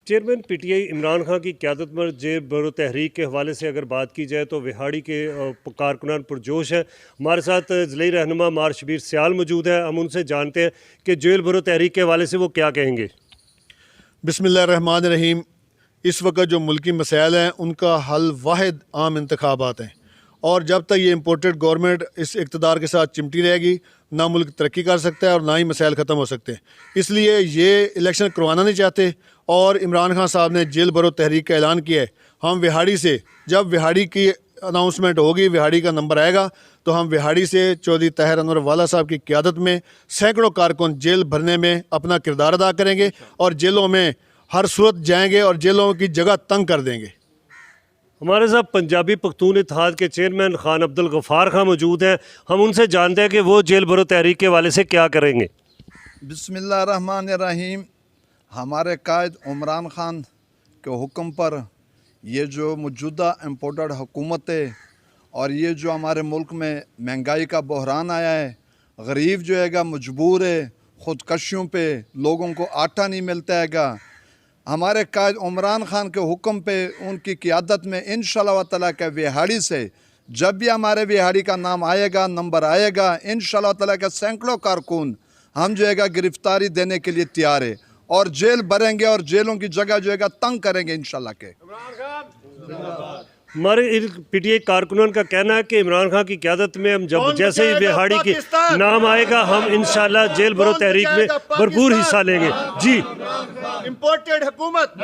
Chairman P T I Imran Khan کی قیادت میں جیل بھرو تحریک کے حوالے سے اگر بات کی جائے تو وہاڑی کے کارکنان پرجوش ہیں. ہمارے ساتھ ضلعی رہنما مار شبیر سیال موجود ہے. ہم ان سے جانتے ہیں کہ جیل بھرو تحریک کے حوالے سے وہ کیا کہیں گے. بسم اللہ الرحمن الرحیم. اس وقت جو ملکی مسائل ہیں ان کا حل واحد عام انتخابات ہیں، اور جب تک یہ امپورٹڈ گورنمنٹ اس اقتدار کے ساتھ چمٹی رہے گی نہ ملک ترقی کر سکتا ہے اور نہ ہی مسائل ختم ہو سکتے ہیں. اس لیے یہ الیکشن کروانا نہیں چاہتے، اور عمران خان صاحب نے جیل بھرو تحریک کا اعلان کیا ہے. ہم وہاڑی سے جب وہاڑی کی اناؤنسمنٹ ہوگی، وہاڑی کا نمبر آئے گا، تو ہم وہاڑی سے چودھری طاہر انور والا صاحب کی قیادت میں سینکڑوں کارکن جیل بھرنے میں اپنا کردار ادا کریں گے اور جیلوں میں ہر صورت جائیں گے اور جیلوں کی جگہ تنگ کر دیں گے. ہمارے ساتھ پنجابی پختون اتحاد کے چیئرمین خان عبدالغفار خان موجود ہیں. ہم ان سے جانتے ہیں کہ وہ جیل بھرو تحریک کے حوالے سے کیا کریں گے. بسم اللہ الرحمن الرحیم. ہمارے قائد عمران خان کے حکم پر یہ جو موجودہ امپورٹڈ حکومت ہے اور یہ جو ہمارے ملک میں مہنگائی کا بحران آیا ہے، غریب جو ہے گا مجبور ہے، خودکشیوں پہ لوگوں کو آٹا نہیں ملتا ہے گا. ہمارے قائد عمران خان کے حکم پہ ان کی قیادت میں انشاءاللہ تعالیٰ کے وہاڑی سے جب بھی ہمارے وہاڑی کا نام آئے گا، نمبر آئے گا، انشاءاللہ تعالیٰ کے سینکڑوں کارکن ہم جو ہے گا گرفتاری دینے کے لیے تیار ہے اور جیل بھریں گے اور جیلوں کی جگہ جو ہے گا تنگ کریں گے انشاءاللہ کے. ہمارے پی ٹی آئی کارکنان کا کہنا ہے کہ عمران خان کی قیادت میں ہم جب جیسے ہی وہاڑی کی نام آئے گا ہم انشاءاللہ جیل بھرو تحریک میں بھرپور حصہ لیں گے. جی امپورٹڈ حکومت